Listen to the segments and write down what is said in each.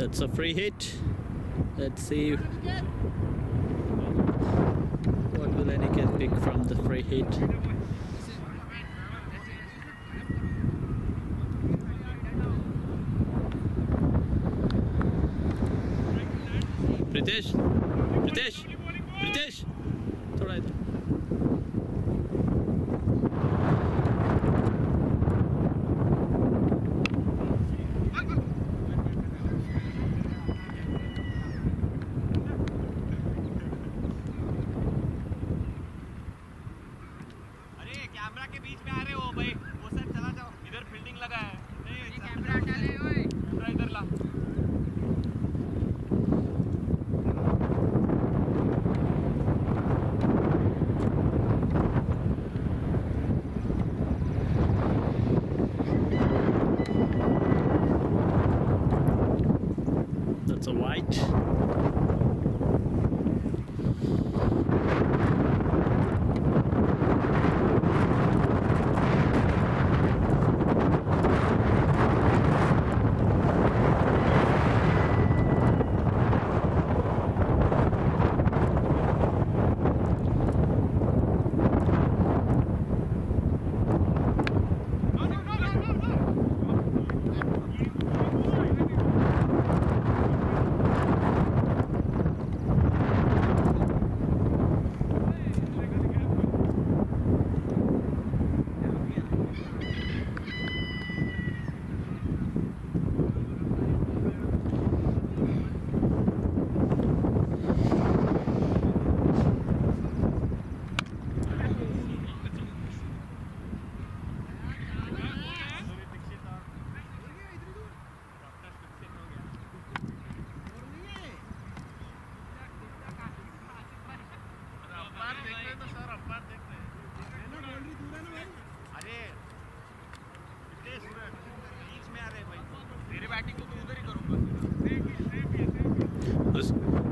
That's a free hit. Let's see what will Aniket pick from the free hit. Pritesh, Pritesh, Pritesh, थोड़ा इधर. Camera के बीच में आ रहे हो भाई, वो सब चला जाओ, इधर फील्डिंग लगा है. नहीं कैमरा हटा ले ओए, कैमरा इधर ला. That's a white.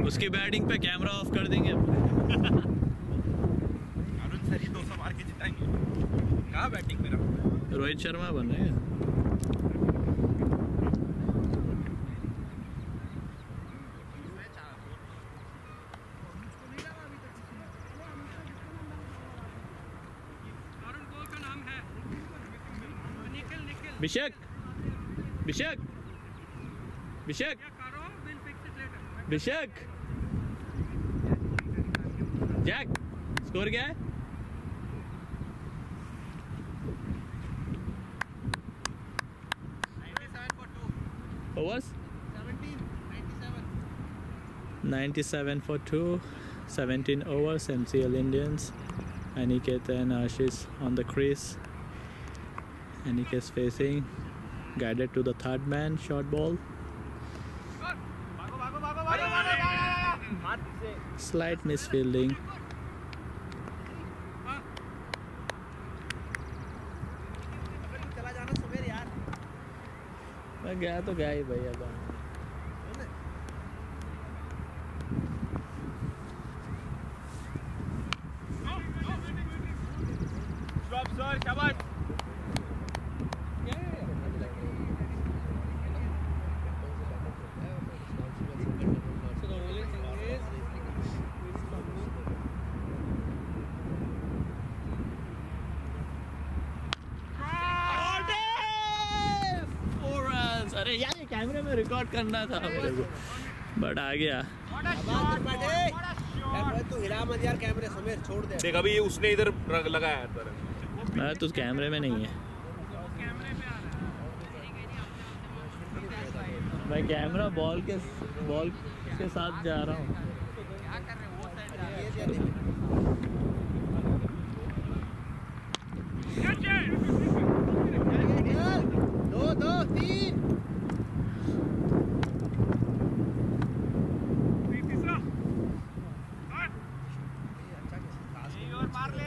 उसकी बैटिंग पे कैमरा ऑफ कर देंगे. अरुण सर ही 200 मार के जिताएंगे. कहाँ बैटिंग मेरा? रोहित शर्मा बन रहे हैं. Abhishek, Abhishek, Abhishek, Abhishek, Jack, score क्या है? Overs? 97 for 2, 17 overs. MCL Indians. Aniket and Ashish on the crease. Aniket facing, guided to the third man, short ball. Slight misfielding. मैं गया तो गया ही भैया. शाबाश. अरे यार ये कैमरे में रिकॉर्ड करना था मेरे को, बट आ गया. तू हिला मत यार, कैमरे समेत छोड़ दे. देख अभी उसने इधर लगाया है. मैं तो कैमरे में नहीं है. मैं कैमरा बॉल के साथ जा रहा हूँ. दो तीन मार ले.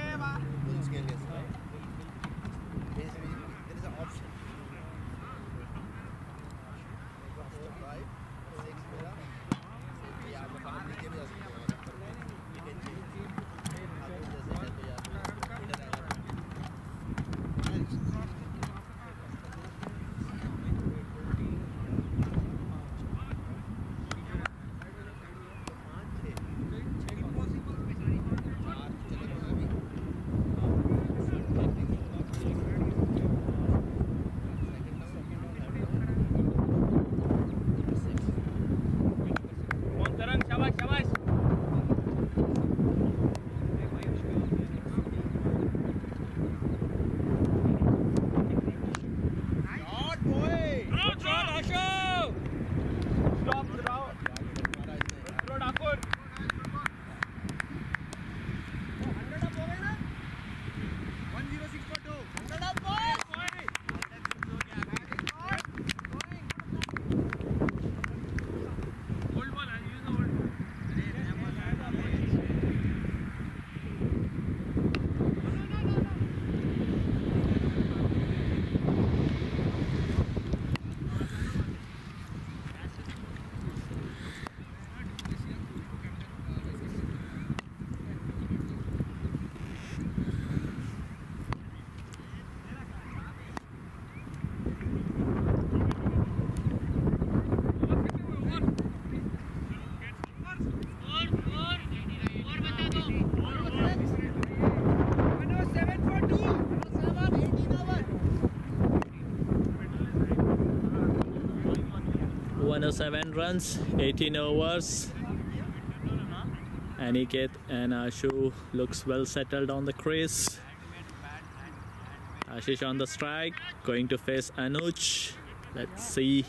After 7 runs, 18 overs, Aniket and Ashu looks well settled on the crease. Ashish on the strike, going to face Anuj. Let's see.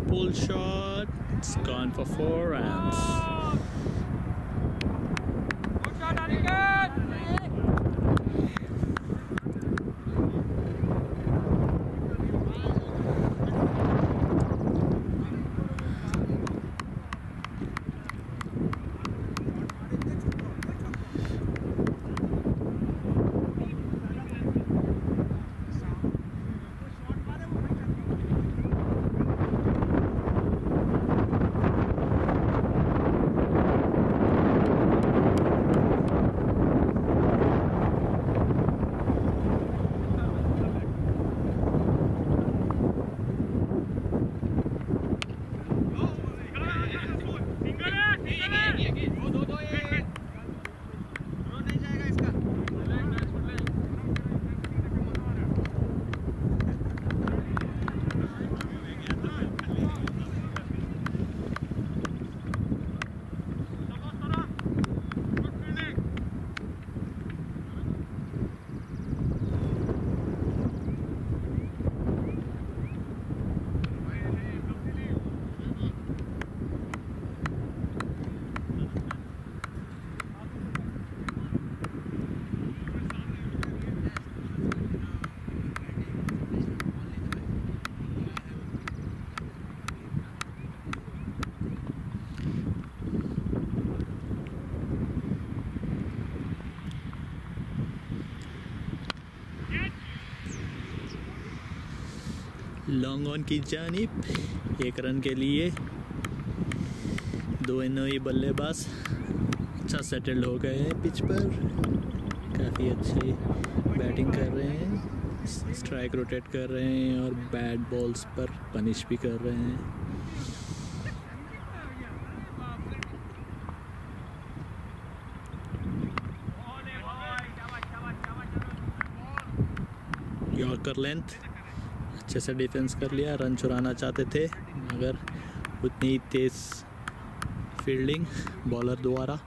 Pull shot. It's gone for 4 runs. Good shot, Aniket. Long on की जानिब 1 run के लिए 2 नए बल्लेबाज अच्छा settled हो गए हैं पिच पर, काफ़ी अच्छी बैटिंग कर रहे हैं, स्ट्राइक रोटेट कर रहे हैं और बैट बॉल्स पर पनिश भी कर रहे हैं। यॉर्कर लेंथ अच्छे से डिफेंस कर लिया, रन चुराना चाहते थे मगर उतनी तेज फील्डिंग बॉलर द्वारा।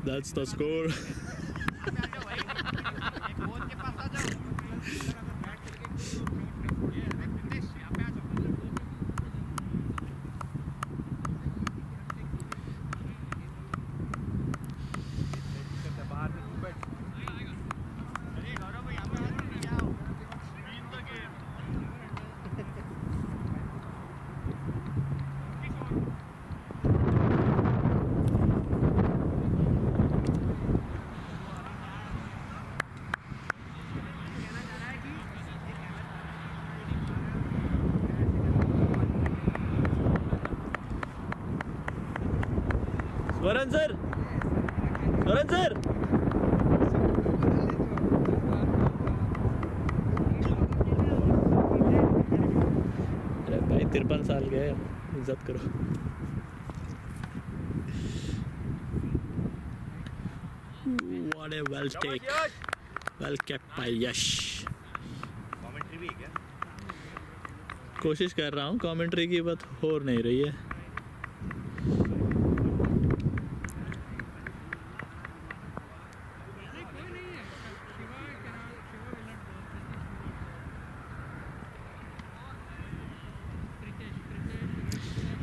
That's the score. Varun sir, Varun sir, अरे भाई 53 साल के हैं, इज्जत करो। What a well take, well kept by Yash. Commentary भी है क्या? कोशिश कर रहा हूँ, कमेंट्री की बात हो नहीं रही है।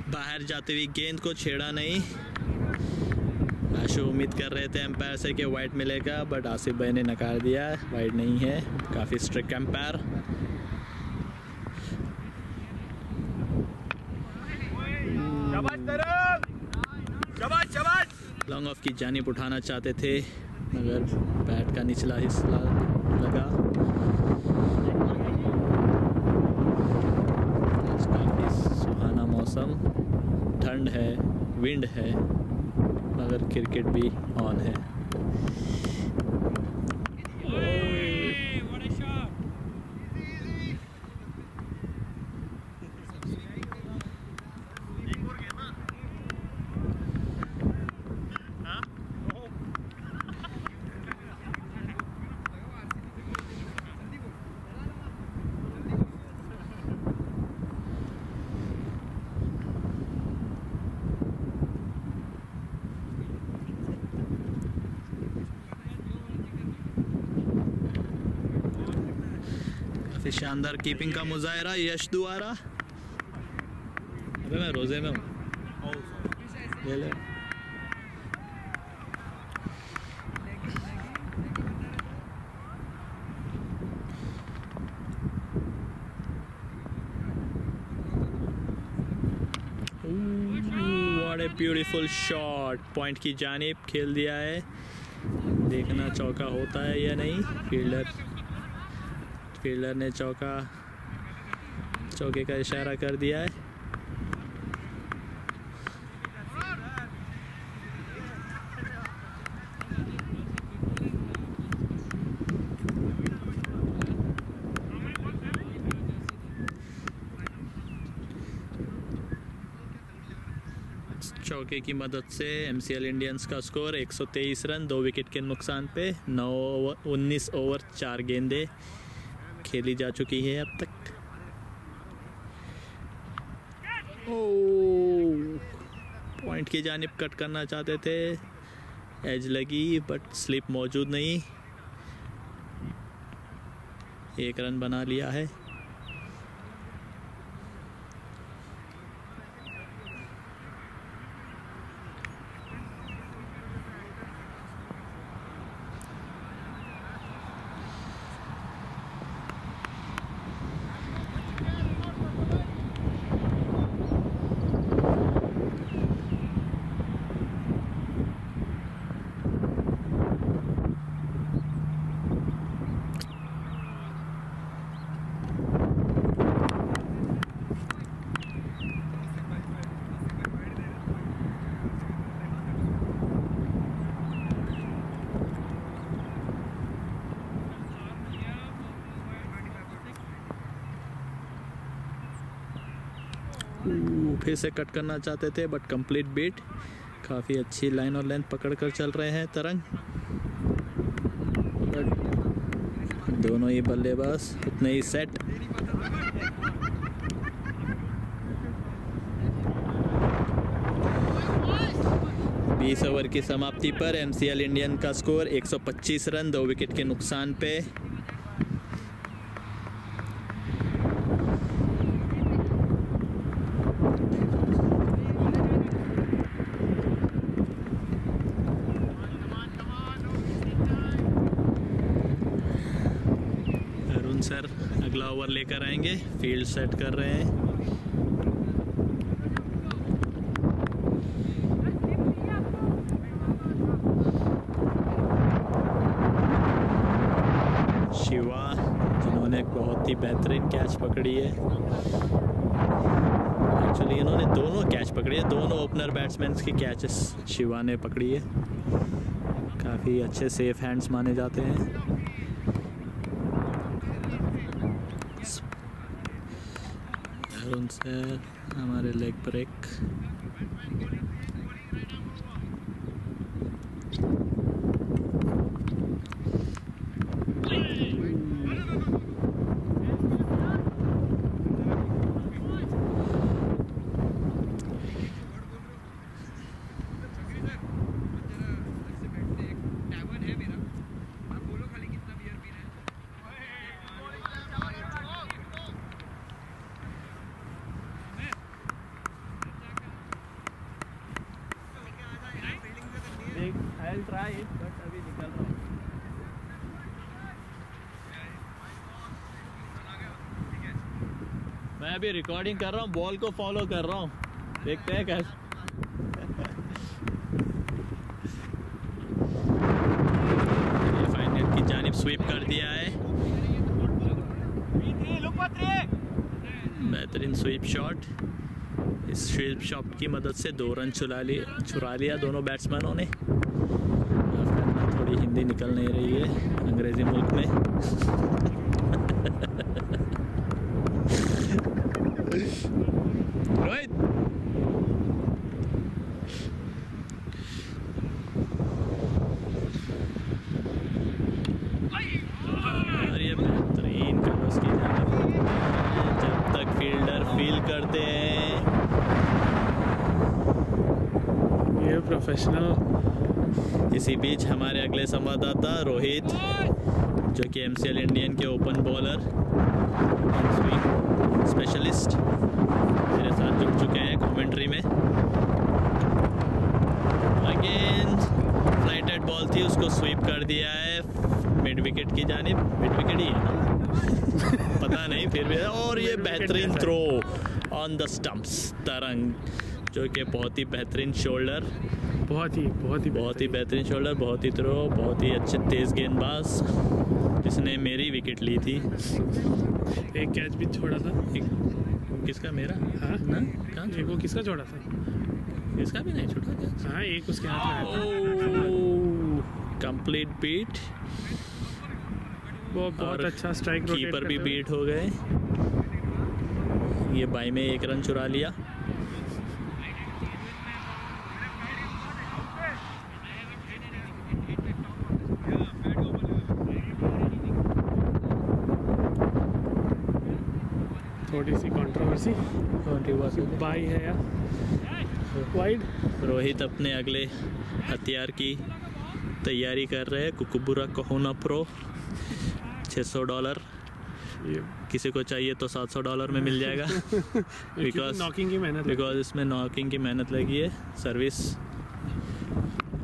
बाहर जाते हुए गेंद को छेड़ा नहीं। आशु उम्मीद कर रहे थे एम्पायर से कि वाइड मिलेगा, बट आसिफ भाई ने नकार दिया, वाइड नहीं है। काफ़ी स्ट्रिक्ट एम्पायर। लॉन्ग ऑफ की जानिब उठाना चाहते थे, मगर बैट का निचला हिस्सा लगा। काफ़ी सुहाना मौसम, ठंड है, विंड है, मगर क्रिकेट भी ऑन है। शानदार कीपिंग का मुजाहरा यश द्वारा। अबे मैं रोजे में हूँ, ले ले। What a beautiful shot, point की जानिब खेल दिया है। देखना चौका होता है या नहीं। फील्डर ने चौके का इशारा कर दिया है। चौके की मदद से MCL इंडियंस का स्कोर 123 रन, 2 विकेट के नुकसान पे 19 ओवर 4 गेंदें खेली जा चुकी है अब तक। पॉइंट की जानिब कट करना चाहते थे, एज लगी बट स्लिप मौजूद नहीं। 1 रन बना लिया है। फिर से कट करना चाहते थे बट कंप्लीट बीट। काफ़ी अच्छी लाइन और लेंथ पकड़ कर चल रहे हैं तरंग, बट दोनों ही बल्लेबाज उतने ही सेट। बीस ओवर की समाप्ति पर MCL इंडियन का स्कोर 125 रन, 2 विकेट के नुकसान पे। सर अगला ओवर लेकर आएंगे, फील्ड सेट कर रहे हैं। शिवा जिन्होंने एक बहुत ही बेहतरीन कैच पकड़ी है, एक्चुअली इन्होंने दोनों कैच पकड़ी है, दोनों ओपनर बैट्समैन की कैचेस शिवा ने पकड़ी है। काफ़ी अच्छे सेफ हैंड्स माने जाते हैं। अरुण सर हमारे leg break. I'll try it, but अभी निकल रहा हूँ। मैं अभी रिकॉर्डिंग कर रहा हूँ, बॉल को फॉलो कर रहा हूँ, देखते हैं कैसे। फाइनल की जानिब स्वीप कर दिया है। बेहतरीन स्वीप शॉट। इस स्वीप शॉट की मदद से 2 रन चुरा लिया दोनों बैट्समैनों ने। थोड़ी हिंदी निकल नहीं रही है अंग्रेजी मुल्क में। रोहित और ये बेहतरीन क्रॉस की जानिब। जब तक फील्डर फील करते हैं ये प्रोफेशनल। इसी बीच हमारे अगले संवाददाता रोहित, जो कि MCL इंडियन के ओपन बॉलर स्विंग स्पेशलिस्ट, मेरे साथ जुड़ चुके हैं कमेंट्री में। अगेन फ्लाइटेड बॉल थी, उसको स्वीप कर दिया है मिड विकेट की जानिब। मिड विकेट ही है ना पता नहीं फिर भी। और ये बेहतरीन थ्रो ऑन द स्टंप्स। तरंग जो कि बहुत ही बेहतरीन शोल्डर, बहुत ही बेहतरीन शोल्डर, बहुत ही थ्रो, बहुत ही अच्छे तेज गेंदबाज, जिसने मेरी विकेट ली थी। एक कैच भी छोड़ा था। किसका? मेरा? हाँ ना कहाँ? एक वो किसका छोड़ा था? इसका भी नहीं छोड़ा क्या? हाँ एक उसके हाथ में आया था। Complete beat. वो बहुत अच्छा स्ट्राइक रोटेट कीपर भी बीट हो गए। ये बाई में 1 रन चुरा लिया। थोड़ी सी कंट्रोवर्सी बाई है या वाइड। रोहित अपने अगले हथियार की तैयारी कर रहे हैं। कुकुबुरा कोहोना प्रो $600। किसी को चाहिए तो $700 में मिल जाएगा। बिकॉज इसमें नॉकिंग की मेहनत लगी है, सर्विस।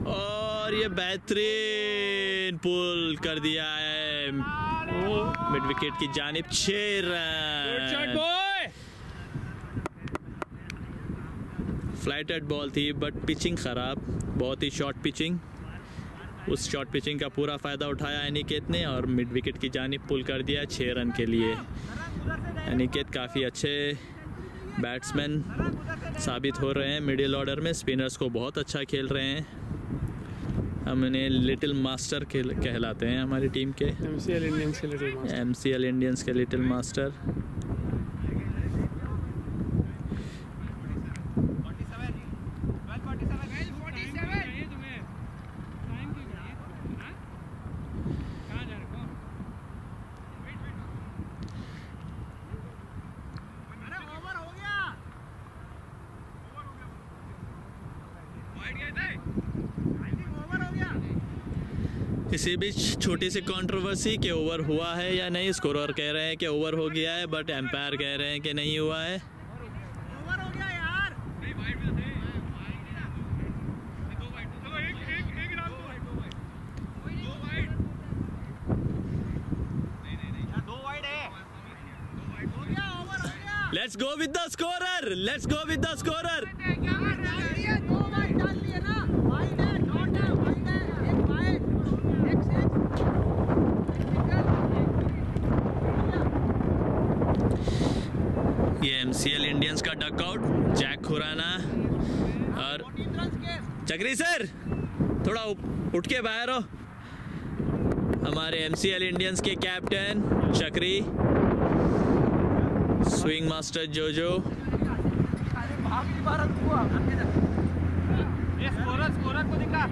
और ये बेहतरीन पुल कर दिया है मिड विकेट की जानिब। 6 रन। फ्लाइटेड बॉल थी बट पिचिंग ख़राब, बहुत ही शॉर्ट पिचिंग। उस शॉर्ट पिचिंग का पूरा फ़ायदा उठाया अनिकेत ने और मिड विकेट की जानिब पुल कर दिया 6 रन के लिए। अनिकेत काफ़ी अच्छे बैट्समैन साबित हो रहे हैं मिडिल ऑर्डर में। स्पिनर्स को बहुत अच्छा खेल रहे हैं। हम इन्हें लिटिल मास्टर कहलाते हैं हमारी टीम के। MCL इंडियंस के लिटिल मास्टर। इसी बीच छोटी सी कंट्रोवर्सी कि ओवर हुआ है या नहीं। स्कोरर कह रहे हैं कि ओवर हो गया है, बट एम्पायर कह रहे हैं कि नहीं हुआ है। ओवर हो गया यार। Let's go with the scorer, let's go with the scorer. ये MCL इंडियंस का डकआउट। चक्री सर थोड़ा उठ के बाहर हो। हमारे MCL इंडियंस के कैप्टन चक्री, स्विंग मास्टर जोजो। स्कोरर को दिखा।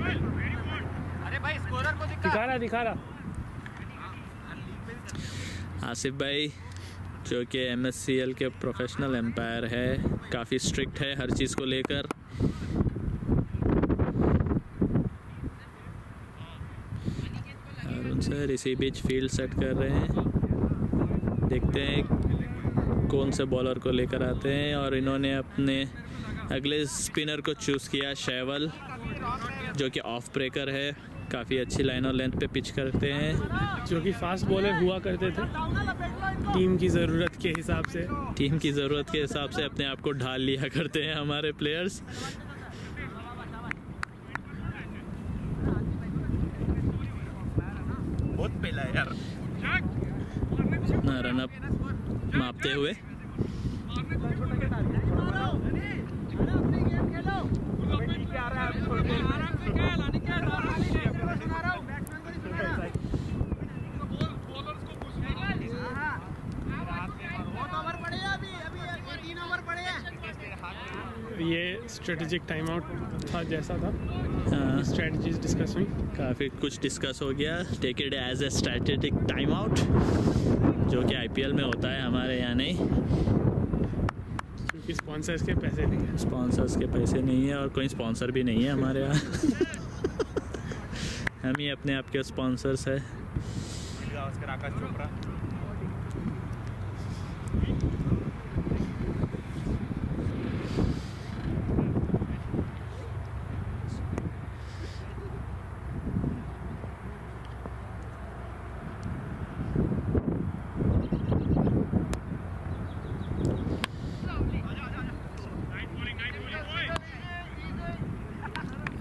अरे भाई स्कोरर को दिखा रहा। आसिफ भाई जो कि MSCL के प्रोफेशनल एम्पायर है, काफ़ी स्ट्रिक्ट है हर चीज़ को लेकर। अरुण सर इसी बीच फील्ड सेट कर रहे हैं, देखते हैं कौन से बॉलर को लेकर आते हैं। और इन्होंने अपने अगले स्पिनर को चूज़ किया शैवल, जो कि ऑफ ब्रेकर है, काफ़ी अच्छी लाइन और लेंथ पे पिच करते हैं, जो कि फास्ट बॉलर हुआ करते थे टीम की ज़रूरत के हिसाब से। टीम की ज़रूरत के हिसाब से अपने आप को ढाल लिया करते हैं हमारे प्लेयर्स। बहुत पहला है यार। अपना रनअप मापते हुए ये स्ट्रेटेजिक टाइम आउट था जैसा था, हाँ, स्ट्रेटजीज डिस्कस हुई, काफ़ी कुछ डिस्कस हो गया। Take it as a strategic time out, जो कि IPL में होता है, हमारे यहाँ नहीं, क्योंकि स्पॉन्सर्स के पैसे नहीं हैं। स्पॉन्सर्स के पैसे नहीं है और कोई स्पॉन्सर भी नहीं है हमारे यहाँ। हम ही अपने आप के स्पॉन्सर्स है। आकाश चोपड़ा।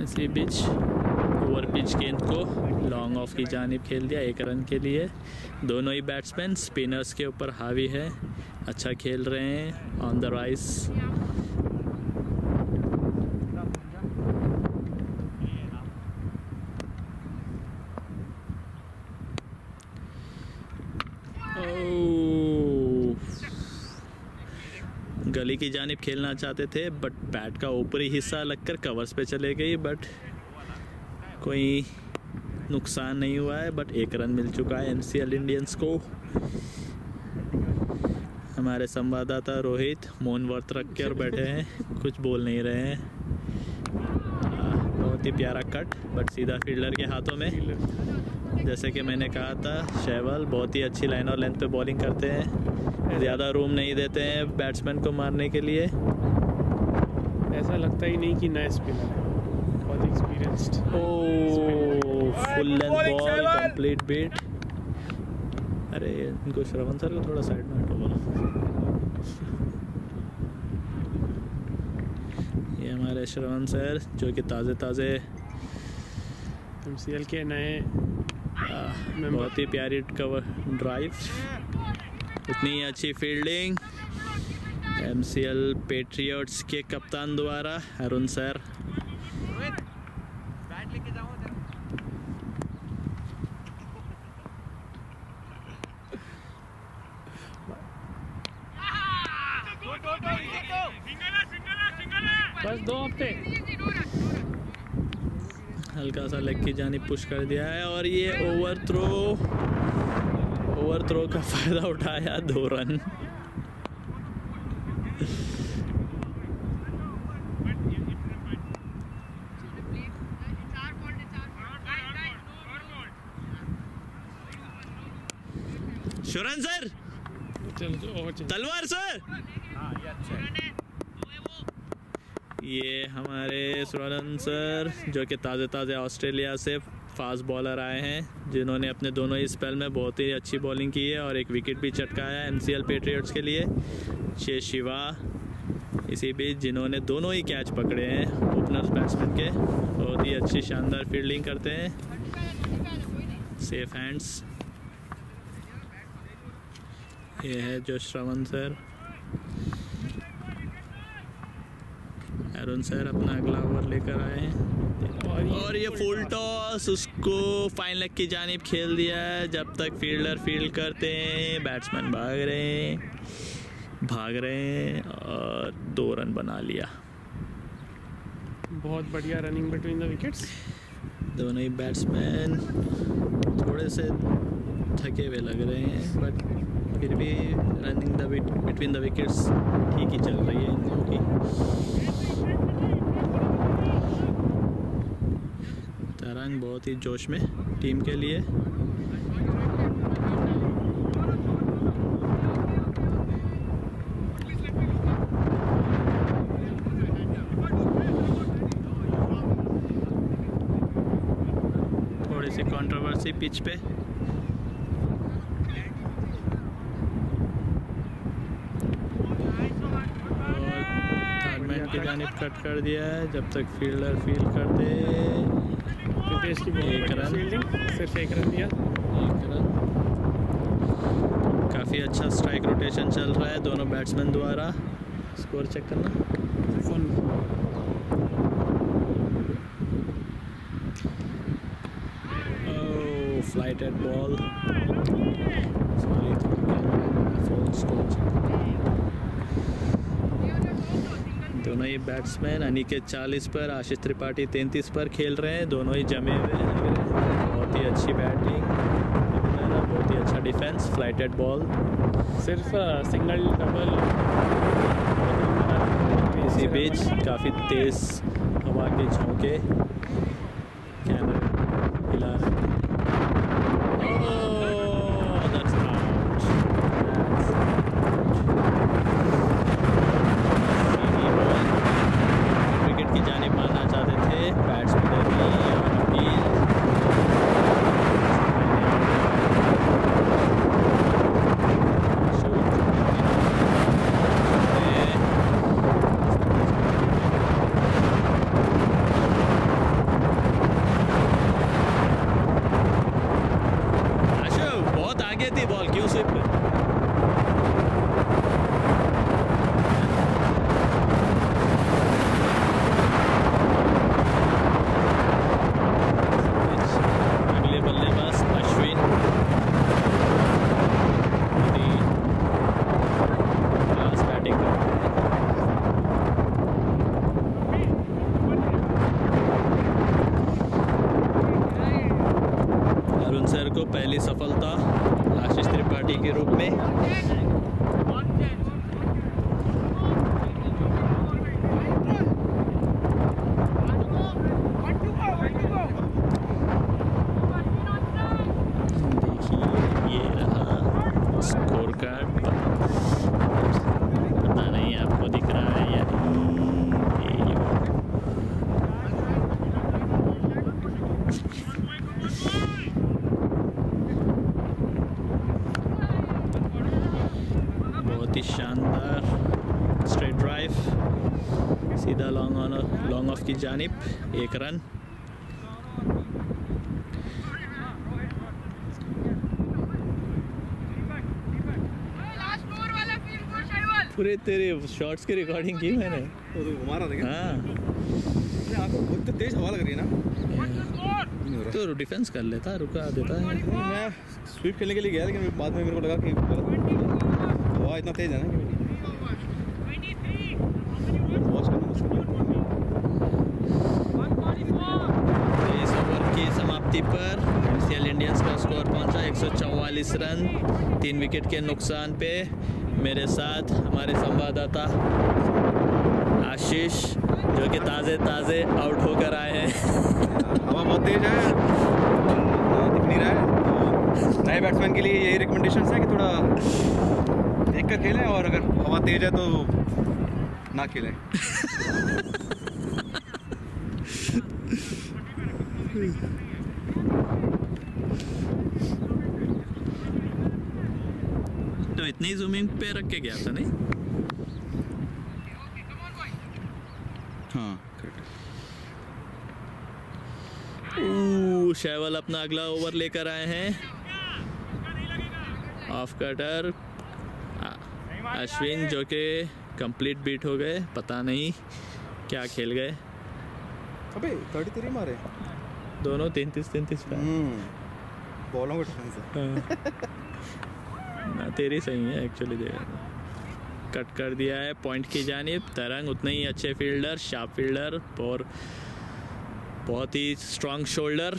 इसी बीच ओवर पिच गेंद को लॉन्ग ऑफ की जानिब खेल दिया 1 रन के लिए। दोनों ही बैट्समैन स्पिनर्स के ऊपर हावी है, अच्छा खेल रहे हैं ऑन द राइज। गली की जानिब खेलना चाहते थे, बट बैट का ऊपरी हिस्सा लगकर कवर्स पे चले गई, बट कोई नुकसान नहीं हुआ है। बट 1 रन मिल चुका है MCL इंडियंस को। हमारे संवाददाता रोहित मौन व्रत रख कर बैठे हैं, कुछ बोल नहीं रहे हैं। बहुत ही प्यारा कट, बट सीधा फील्डर के हाथों में। जैसे कि मैंने कहा था, शैवल बहुत ही अच्छी लाइन और लेंथ पे बॉलिंग करते हैं, ज़्यादा रूम नहीं देते हैं बैट्समैन को मारने के लिए। ऐसा लगता ही नहीं कि नया स्पिनर है, बहुत experienced. Full length ball, complete beat. अरे इनको श्रवण सर को थोड़ा साइड में हटो बोलो। ये हमारे श्रवण सर जो कि ताज़े MCL के नए बहुत ही प्यारी कवर ड्राइव, उतनी ही अच्छी फील्डिंग MCL पेट्रियट्स के कप्तान द्वारा। अरुण सर बैट लेके जाओ उधर। बस 2 हफ्ते हल्का सा लेग की जानिब पुश कर दिया है, और ये ओवर थ्रो का फायदा उठाया 2 रन। शुरन सर, तलवार सर, ये हमारे सुरन सर जो कि ताज़े ऑस्ट्रेलिया से फास्ट बॉलर आए हैं, जिन्होंने अपने दोनों ही स्पेल में बहुत ही अच्छी बॉलिंग की है और एक विकेट भी चटकाया MCL पेट्रियट्स के लिए। शेष शिवा इसी बीच जिन्होंने दोनों ही कैच पकड़े हैं ओपनर्स बैट्समैन के, बहुत ही अच्छी शानदार फील्डिंग करते हैं, सेफ हैंड्स। ये है जो श्रवण सर। अरुण सर अपना अगला ओवर लेकर आए हैं। और ये फुल टॉस उसको फाइन लेग की जानिब खेल दिया है। जब तक फील्डर फील्ड करते हैं बैट्समैन भाग रहे हैं और 2 रन बना लिया। बहुत बढ़िया रनिंग बिटवीन द विकेट्स। दोनों ही बैट्समैन थोड़े से थके हुए लग रहे हैं, बट फिर भी रनिंग बिटवीन द विकेट्स ठीक ही चल रही है इन दोनों की। तरंग बहुत ही जोश में टीम के लिए। थोड़ी सी कंट्रोवर्सी पिच पे। की जानिब कट कर दिया है। जब तक फील्डर फील्ड करते एक रन, सिर्फ 1 रन दिया। 1 रन। काफ़ी अच्छा स्ट्राइक रोटेशन चल रहा है दोनों बैट्समैन द्वारा। स्कोर चेक करना। ओह, फ्लाइटेड बॉल। दोनों ही बैट्समैन अनिकेत 40 पर, आशीष त्रिपाठी 33 पर खेल रहे हैं। दोनों ही जमे हुए हैं। बहुत ही अच्छी बैटिंग, बहुत ही अच्छा डिफेंस। फ्लाइटेड बॉल, सिर्फ सिंगल डबल। इसी बीच काफ़ी तेज हवा के झोंके कैमरे हिला रहे हैं। की जानिब मारना चाहते थे बैट्समैन भी। आशु बहुत आगे थी बॉल, क्यों स्विप पे? को पहली सफलता आशीष त्रिपाठी के रूप में। देखिए ये रहा स्कोर कार्ड। पता नहीं आपको दिख रहा है या शानदार स्ट्रेट ड्राइव सीधा लॉन्ग ऑफ की जानिब। 1 रन। पूरे तेरे शॉट्स की रिकॉर्डिंग की मैंने। तो घुमा रहा था क्या? हाँ, बहुत तेज हवा लग रही है ना। तो डिफेंस कर लेता, रुका देता है। मैं स्वीप खेलने के लिए गया, लेकिन बाद में मेरे को लगा कि हवा इतना तेज है ना कि इस ओवर की समाप्ति पर MCL इंडियंस का स्कोर पहुंचा 144 रन 3 विकेट के नुकसान पे। मेरे साथ हमारे संवाददाता आशीष, जो कि ताज़े आउट होकर आए हैं। हवा बहुत तेज है, दिख नहीं रहा है। तो नए बैट्समैन के लिए यही रिकमेंडेशन है कि थोड़ा देख कर खेलें, और अगर हवा तेज है तो ना खेलें। तो इतनी जूमिंग पे रख के गया था नहीं? हाँ, शैवल अपना अगला ओवर लेकर आए हैं। ऑफ कटर अश्विन, जो कि कंप्लीट बीट हो गए, पता नहीं क्या खेल गए। अबे 33 मारे दोनों 33 पे। बॉलों का डिफरेंस है। ना तेरी सही है एक्चुअली। कट कर दिया है पॉइंट की जानिब। तरंग उतने ही अच्छे फील्डर, शार्प फील्डर और बहुत ही स्ट्रॉन्ग शोल्डर।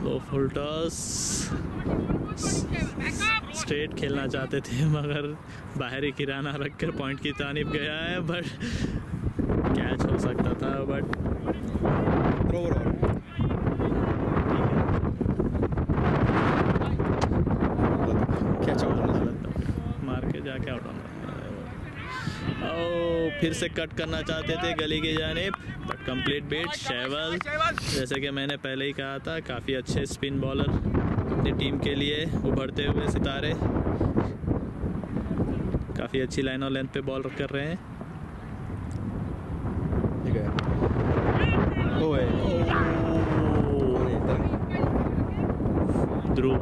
लो फुल टॉस। स्ट्रेट खेलना चाहते थे मगर बाहरी किराना रखकर पॉइंट की जानिब गया है, बट कैच हो सकता था। बट कैच आउट मार के जाके आउट होना। फिर से कट करना चाहते थे गली की जानिब, बट कंप्लीट बीट। शैवल, जैसे कि मैंने पहले ही कहा था, काफ़ी अच्छे स्पिन बॉलर अपनी टीम के लिए उभरते हुए सितारे। काफ़ी अच्छी लाइन और लेंथ पे बॉल कर रहे हैं। ध्रुव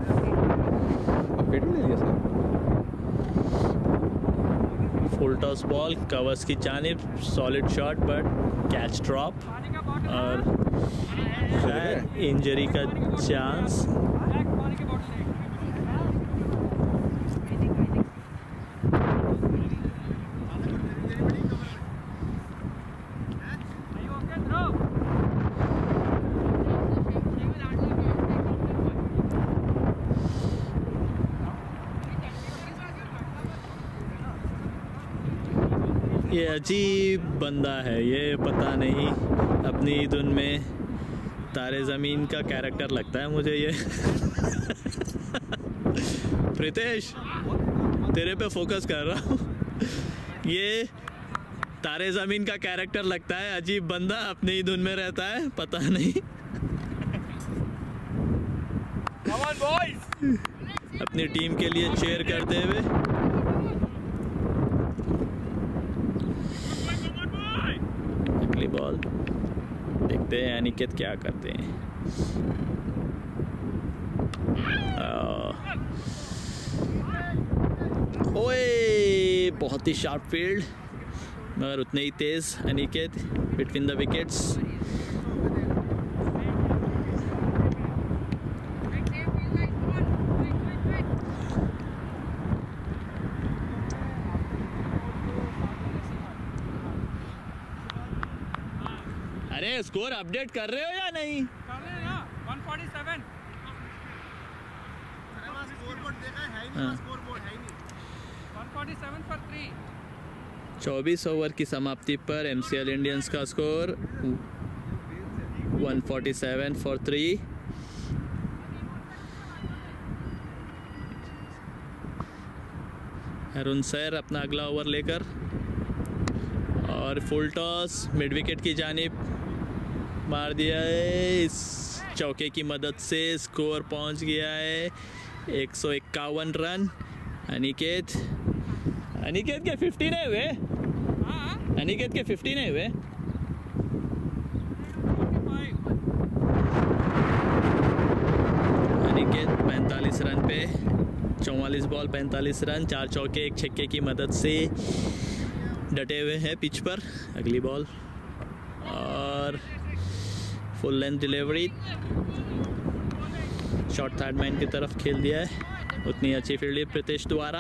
फुल टॉस बॉल कवर्स की जानिब। Solid shot but catch drop और शायद इंजरी का चांस। ये अजीब बंदा है, ये पता नहीं अपनी धुन में तारे ज़मीन का कैरेक्टर लगता है मुझे ये। प्रीतेश तेरे पे फोकस कर रहा हूँ। ये तारे ज़मीन का कैरेक्टर लगता है, अजीब बंदा अपनी ही धुन में रहता है, पता नहीं। अपनी टीम के लिए चीयर करते हुए। बॉल देखते हैं अनिकेत क्या करते हैं। ओए बहुत ही शार्प फील्ड मगर उतने ही तेज अनिकेत बिटवीन द विकेट्स। अरे स्कोर अपडेट कर रहे हो या नहीं? कर रहे हैं ना, 147। अरे वहाँ स्कोरबोर्ड देखा है ही नहीं, वहाँ स्कोरबोर्ड है ही नहीं। 147 for 3। 24 ओवर की समाप्ति पर एमसीएल इंडियंस का स्कोर 147 for 3। अरुण सर अपना अगला ओवर लेकर और फुल टॉस मिड विकेट की जानिब मार दिया है। इस चौके की मदद से स्कोर पहुंच गया है 151 रन। अनिकेत के 50 नहीं हुए? अनिकेत के 50 नहीं हुए? अनिकेत 45 रन पे 44 बॉल 45 रन, 4 चौके 1 छक्के की मदद से डटे हुए हैं पिच पर। अगली बॉल और full length delivery, short third man की तरफ खेल दिया है। उतनी अच्छी फील्डिंग प्रीतेश द्वारा।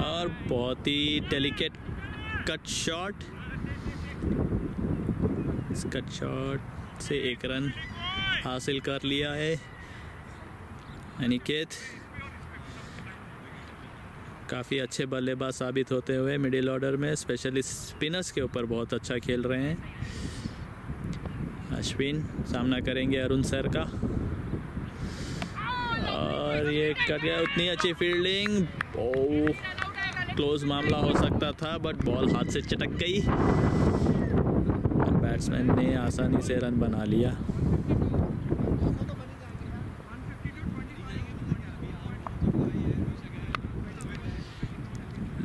और बहुत ही डेलिकेट कट शॉट। इस कट शॉट से 1 रन हासिल कर लिया है अनिकेत। काफ़ी अच्छे बल्लेबाज साबित होते हुए मिडिल ऑर्डर में, स्पेशली स्पिनर्स के ऊपर बहुत अच्छा खेल रहे हैं। अश्विन सामना करेंगे अरुण सर का और ये कर गया। उतनी अच्छी फील्डिंग, क्लोज मामला हो सकता था बट बॉल हाथ से चटक गई। बैट्समैन ने आसानी से रन बना लिया।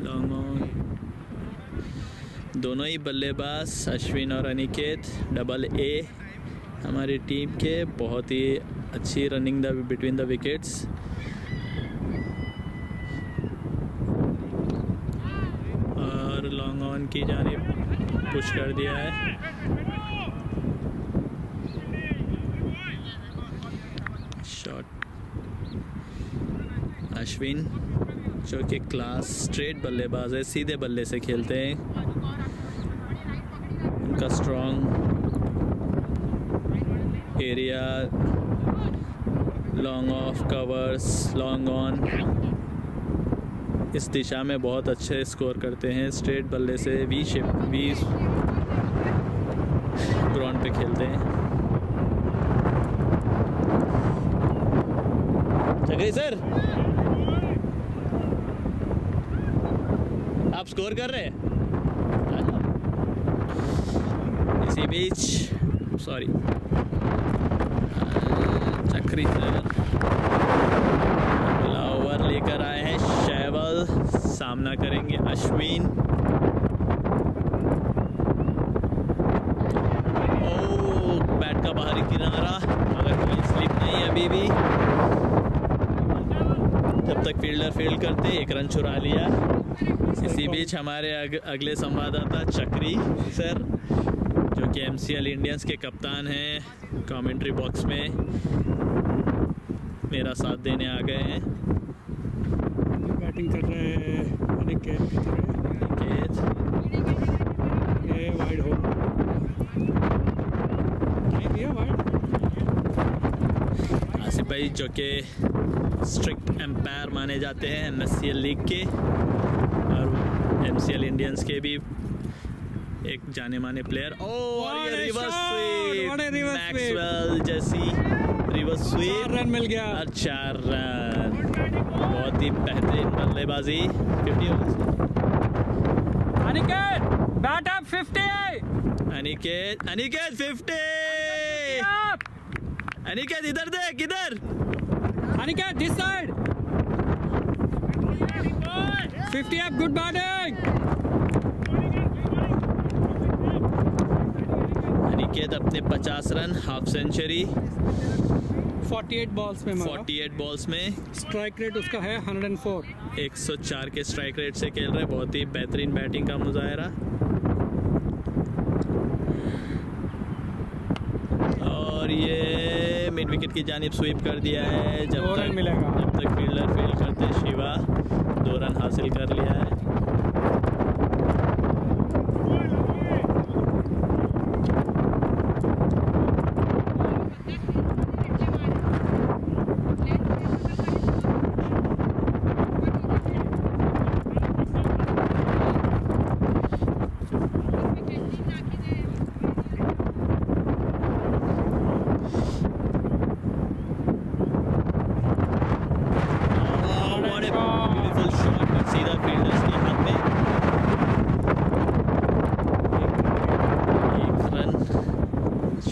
लॉन्ग ऑन दोनों ही बल्लेबाज अश्विन और अनिकेत डबल ए हमारी टीम के, बहुत ही अच्छी रनिंग बिटवीन द विकेट्स। और लॉन्ग ऑन की जानिब पुश कर दिया है। शॉट अश्विन जो कि क्लास स्ट्रेट बल्लेबाज है, सीधे बल्ले से खेलते हैं। उनका strong area, long off covers, long on, इस दिशा में बहुत अच्छे स्कोर करते हैं। स्ट्रेट बल्ले से वी ग्राउंड पे खेलते हैं। चक्री सर, आप स्कोर कर रहे हैं? इसी बीच सॉरी चक्री सर अगला ओवर लेकर आए हैं। शैवल सामना करेंगे अश्विन। ओ बैट का बाहरी किनारा, मगर कोई स्लिप नहीं अभी भी। जब तक फील्डर फील्ड करते, एक रन चुरा लिया। इसी बीच हमारे अगले संवाददाता चक्री सर, जो कि MCL इंडियंस के कप्तान हैं, कमेंट्री बॉक्स में मेरा साथ देने आ गए हैं। बैटिंग कर रहे हैं अनिकेत की तरह। ये वाइड हो गया वाइड। आसिफ भाई जो कि स्ट्रिक्ट एम्पायर माने जाते हैं MSCL लीग के और MCL इंडियंस के भी एक जाने माने प्लेयर। और ये रिवर्स स्वीप, मैक्सवेल जैसी रिवर्स स्वीप, 4 रन मिल गया। 4 रन, बहुत ही बेहतरीन बल्लेबाजी। 50 अनिकेत बैट अप 50। अनिकेत 50। अनिकेत इधर देख, इधर Aniket this side 50 up, good batting। Aniket अपने 50 रन, हाफ सेंचुरी 48 बॉल्स में मारा। 48 बॉल्स में स्ट्राइक रेट उसका है 104। 104 के स्ट्राइक रेट से खेल रहे, बहुत ही बेहतरीन बैटिंग का मुजाहरा। और ये मिड विकेट की जानिब स्वीप कर दिया है। जब 2 रन मिलेगा। जब तक फील्डर फील्ड करते, शिवा 2 रन हासिल कर लिया है।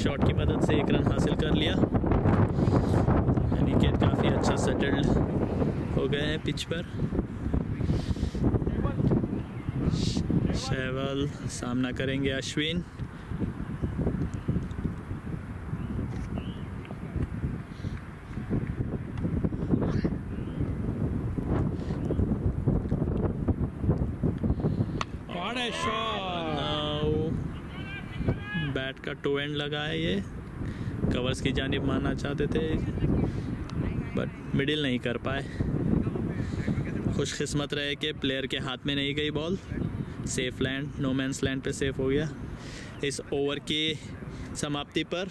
शॉट की मदद से 1 रन हासिल कर लिया। अनिकेत काफ़ी अच्छा सेटल्ड हो गए हैं पिच पर। शैवल सामना करेंगे अश्विन। बैट का टो एंड लगा है, ये कवर्स की जानिब मारना चाहते थे बट मिडिल नहीं कर पाए। खुशकिस्मत रहे कि प्लेयर के हाथ में नहीं गई ball, safe land, no man's land पे सेफ हो गया। इस ओवर की समाप्ति पर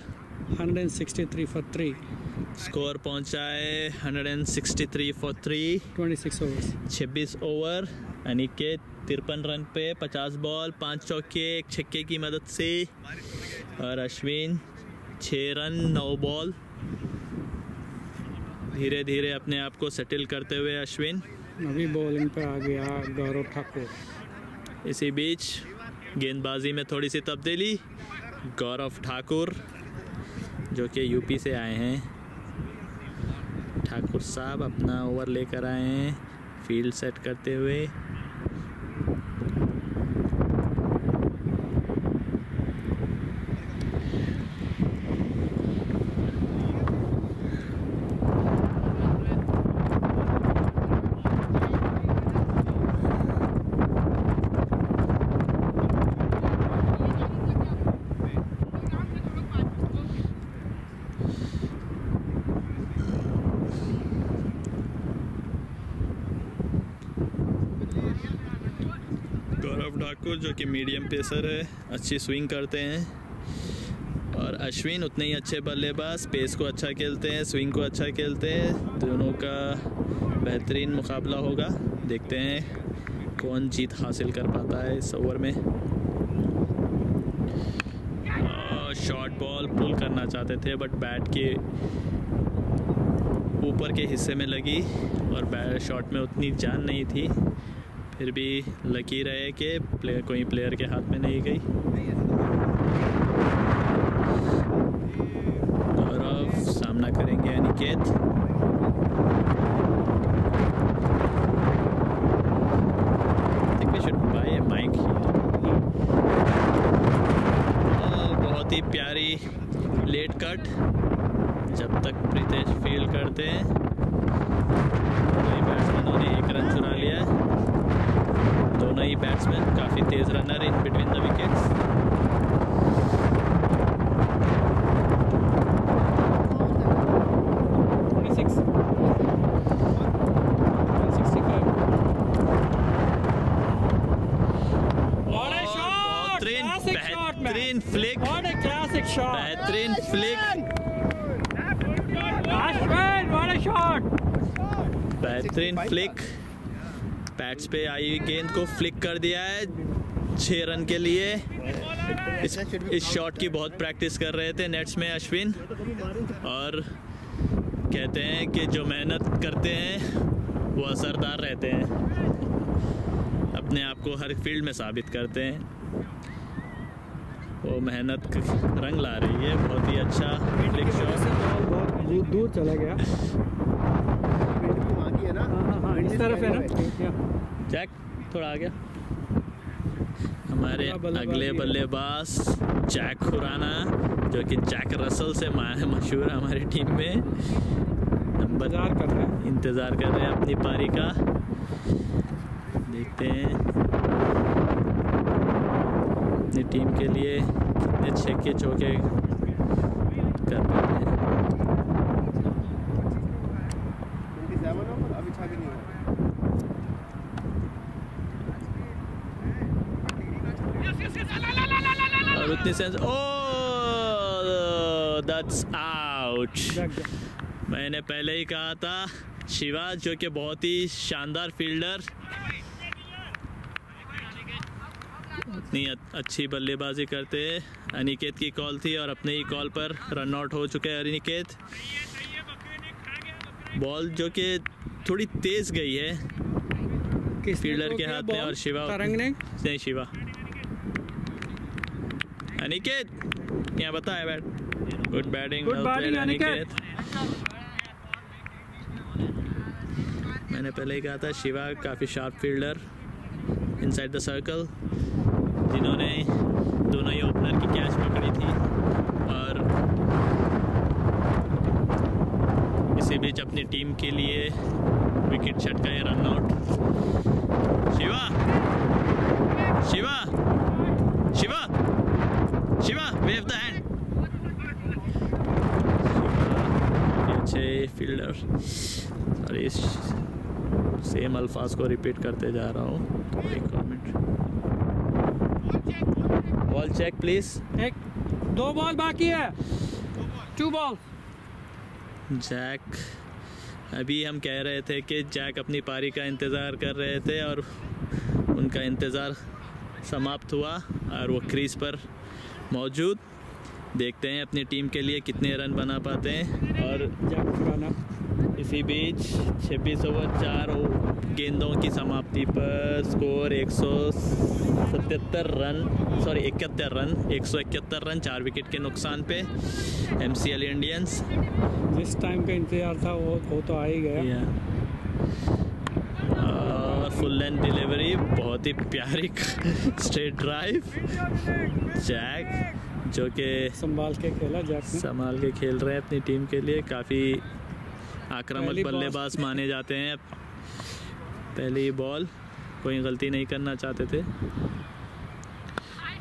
163 for 3 स्कोर पहुंचा है 163 for 3। 26 overs 26 over. Aniket 53 run पे 50 बॉल, 5 चौके, 1 छक्के की मदद से। और अश्विन 6 रन 9 बॉल। धीरे धीरे अपने आप को सेटल करते हुए अश्विन अभी बॉलिंग पे आ गया गौरव ठाकुर। इसी बीच गेंदबाजी में थोड़ी सी तब्दीली। गौरव ठाकुर जो कि यूपी से आए हैं, ठाकुर साहब अपना ओवर लेकर आए हैं फील्ड सेट करते हुए। जो कि मीडियम पेसर है, अच्छी स्विंग करते हैं, और अश्विन उतने ही अच्छे बल्लेबाज, पेस को अच्छा खेलते हैं, स्विंग को अच्छा खेलते हैं। दोनों का बेहतरीन मुकाबला होगा। देखते हैं कौन जीत हासिल कर पाता है इस ओवर में। शॉर्ट बॉल पुल करना चाहते थे बट बैट के ऊपर के हिस्से में लगी और बैट शॉट में उतनी जान नहीं थी। फिर भी लकी रहे कि कोई प्लेयर के हाथ में नहीं गई। गौरव सामना करेंगे अनिकेत। बहुत ही प्यारी लेट कट जब तक प्रीतेश फील्ड करते हैं। दोनों बैट्समैनों ने 1 रन चुरा लिया है। दोनों ही बैट्समैन काफ़ी तेज़ runner in between the wickets. बेहतरीन फ्लिक, बेहतरीन फ्लिक, बेहतरीन फ्लिक। पैड्स पे आई गेंद को फ्लिक कर दिया है 6 रन के लिए। इस शॉट की बहुत प्रैक्टिस कर रहे थे नेट्स में अश्विन, और कहते हैं कि जो मेहनत करते हैं वो असरदार रहते हैं, अपने आप को हर फील्ड में साबित करते हैं। वो मेहनत रंग ला रही है। बहुत ही अच्छा फ्लिक शॉट, बहुत दूर चला गया। इस तरफ है ना जैक, थोड़ा आ गया। हमारे अगले बल्लेबाज जैक खुराना, जो कि जैक रसल से मशहूर है हमारी टीम में, इंतज़ार कर रहे हैं अपनी पारी का। देखते हैं अपनी टीम के लिए कितने छक्के चौके कर पाते हैं। और उतनी सेंस, दैट्स आउट। मैंने पहले ही कहा था, शिवा जो कि बहुत ही शानदार फील्डर, इतनी अच्छी बल्लेबाजी करते हैं। अनिकेत की कॉल थी और अपने ही कॉल पर रन आउट हो चुके हैं अनिकेत। बॉल जो कि थोड़ी तेज गई है फील्डर के हाथ में, और शिवा नहीं, शिवा। अनिकेत यहाँ बताया बैट, गुड बैटिंग अनिकेत। मैंने पहले ही कहा था शिवा काफ़ी sharp fielder inside the circle, जिन्होंने दोनों ही ओपनर की कैच पकड़ी थी और इसी बीच अपनी टीम के लिए विकेट छटकाए, run out. Shiva Shiva Shiva Shiva, wave the hand. अच्छे फील्डर, सॉरी सेम अल्फाज को रिपीट करते जा रहा हूँ। एक minute, ball check please. 2 ball बाकी है, 2 बॉल। जैक, अभी हम कह रहे थे कि जैक अपनी पारी का इंतज़ार कर रहे थे और उनका इंतज़ार समाप्त हुआ और वो क्रीज पर मौजूद। देखते हैं अपनी टीम के लिए कितने रन बना पाते हैं। और जैक खुराना इसी बीच 26 ओवर 4 गेंदों की समाप्ति पर score 177 run, sorry 71 run, 171 run 4 wicket के नुकसान पे MCL इंडियंस। जिस टाइम का इंतजार था वो तो आ ही गया। और फुल लेंथ डिलीवरी, बहुत ही प्यारी स्ट्रेट ड्राइव। जैक जो कि संभाल के खेला, जैक ने संभाल के खेल रहे हैं अपनी टीम के लिए। काफ़ी आक्रामक बल्लेबाज माने जाते हैं। पहली बॉल कोई गलती नहीं करना चाहते थे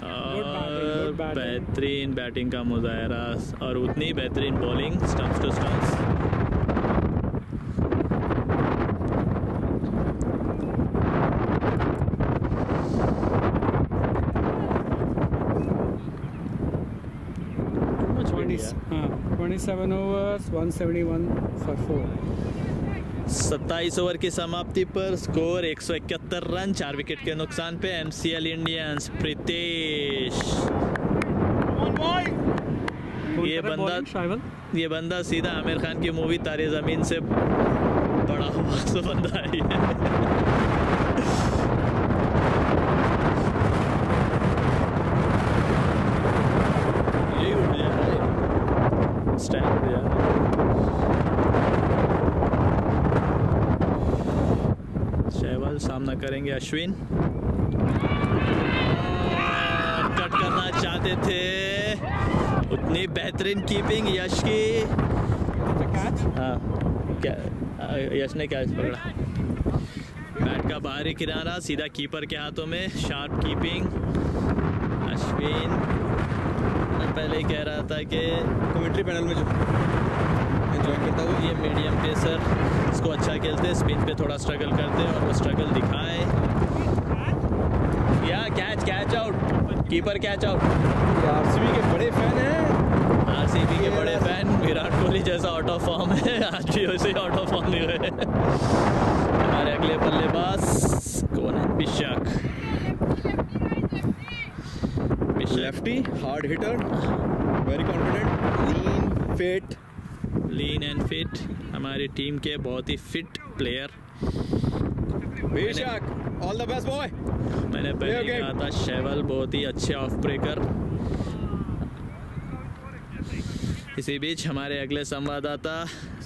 और बेहतरीन बैटिंग का मुजाहरा और उतनी बेहतरीन bowling, stumps to stumps. 27 overs, 171 for 4. 27 over की समाप्ति पर स्कोर 171 रन, 4 विकेट के नुकसान पे MCL इंडियंस प्रीतेश। ये बंदा सीधा आमिर खान की मूवी तारे ज़मीन से बड़ा हुआ तो बंदा है ये उड़ गया, स्टैंड उड़ गया। सहवाल सामना करेंगे अश्विन, कट करना चाहते थे, उतनी बेहतरीन कीपिंग यश की। हाँ क्या यश ने कैच पकड़ा, बैट का बाहरी किनारा सीधा कीपर के हाथों में, शार्प कीपिंग। अश्विन मैं पहले ही कह रहा था कि कमेंट्री पैनल में जो ज्वाइन करता हूँ, ये मीडियम पेसर इसको अच्छा खेलते हैं, स्पिन पे थोड़ा स्ट्रगल करते हैं और वो स्ट्रगल दिखाए। या catch out, keeper catch out. RCB के बड़े फैन हैं, आरसीबी के बड़े फैन। विराट कोहली जैसा आउट ऑफ फॉर्म है, आज भी वैसे ही आउट ऑफ फॉर्म ही हुए। हमारे अगले बल्लेबाज कौन है? Bishak lefty, hard hitter, very confident, lean and fit, हमारी टीम के बहुत ही फिट प्लेयर। बेशक, ऑल द बेस्ट बॉय। मैंने पहले कहा था सहवाल बहुत ही अच्छे ऑफ ब्रेकर। इसी बीच हमारे अगले संवाददाता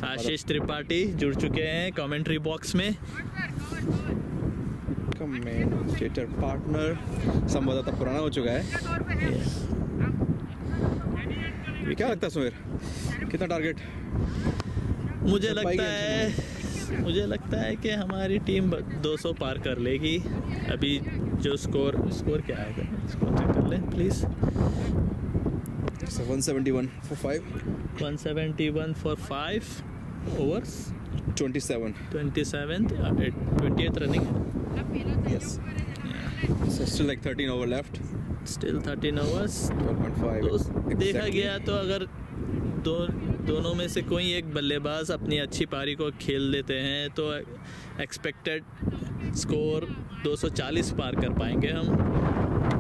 आशीष त्रिपाठी जुड़ चुके हैं कमेंट्री बॉक्स में। कमेंटेटर पार्टनर संवाददाता पुराना हो चुका है। ये क्या लगता है सुमेर, कितना टारगेट? मुझे लगता है कि हमारी टीम 200 पार कर लेगी। अभी जो स्कोर क्या आएगा, स्कोर चेक कर लें please. 171 for 5. 171 for 5 overs. 27th running. Yes. Yeah. So still like 13 over left. Still 13 overs. 12.5. तो देखा गया तो अगर दोनों में से कोई एक बल्लेबाज अपनी अच्छी पारी को खेल लेते हैं तो एक्सपेक्टेड स्कोर 240 पार कर पाएंगे हम,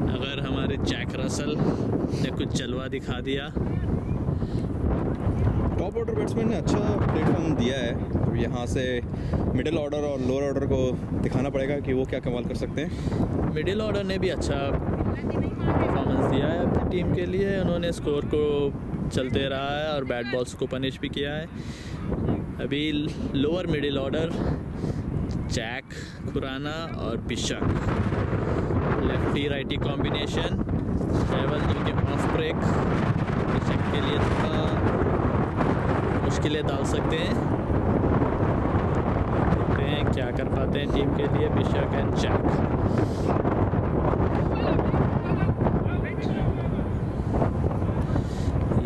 अगर हमारे जैक रसल ने कुछ जलवा दिखा दिया। टॉप ऑर्डर बैट्समैन ने अच्छा प्लेटफॉर्म दिया है, तो यहाँ से मिडिल ऑर्डर और लोअर ऑर्डर को दिखाना पड़ेगा कि वो क्या कमाल कर सकते हैं। मिडिल ऑर्डर ने भी अच्छा परफॉर्मेंस दिया है अपनी टीम के लिए, उन्होंने स्कोर को चलते रहा है और बैट बॉल्स को पनिश भी किया है। अभी lower middle order Jack, Khurana और बिशक, लेफ्टी राइटी कॉम्बिनेशन, सहवाल जो कि ऑफ ब्रेक बिशक के लिए थोड़ा मुश्किलें डाल सकते हैं। देखते हैं क्या कर पाते हैं टीम के लिए Bishak and Jack.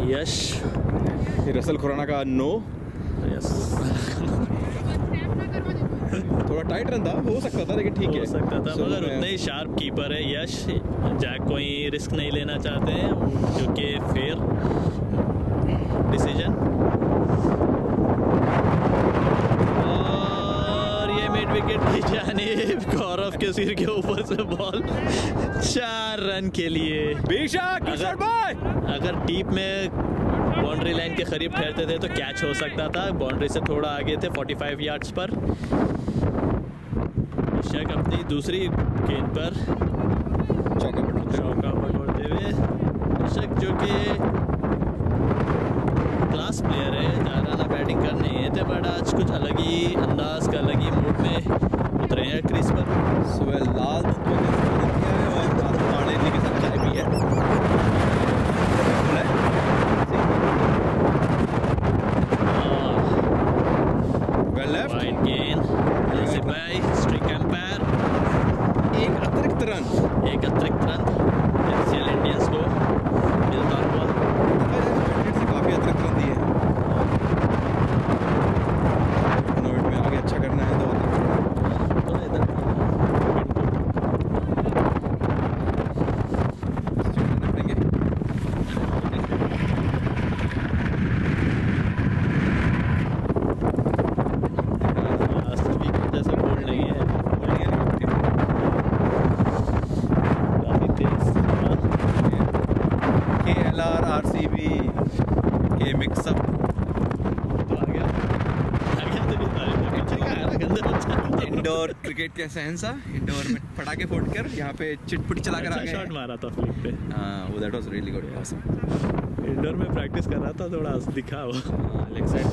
Yash, Russell Khurana का नो, थोड़ा टाइट रन था, हो सकता था लेकिन ठीक है, हो सकता था, मगर उतने ही शार्प कीपर है यश। जैक कोई रिस्क नहीं लेना चाहते हैं, जो कि फेयर डिसीजन। और ये मिड विकेट की जानिब गौरव के सिर के ऊपर से बॉल 4 रन के लिए। अगर डीप में बाउंड्री लाइन के करीब ठहरते थे तो कैच हो सकता था, बाउंड्री से थोड़ा आगे थे 45 यार्ड्स पर। बिशक अपनी दूसरी गेंद पर चौका पकड़ते हुए, बिशक जो कि क्लास प्लेयर है, ज़्यादा ना बैटिंग करने ही थे, बट आज कुछ अलग ही अंदाज का, अलग ही मूड में उतरे हैं क्रीज पर। सुबह लाल किया है और पानी के साथ चाय पी है। वाइड गेंद, स्ट्रिक एम्पायर, एक अतिरिक्त रन KKR RCB के मिक्सअप इंडोर क्रिकेट के सेंसा इंडोर में पटाखे फोड़कर यहाँ पे चिटपुट चला कर आ गए। शॉट मारा था फ्लिक पे। हाँ वो that was really good. Indoor में प्रैक्टिस कर रहा था, थोड़ा दिखा वो लेग साइड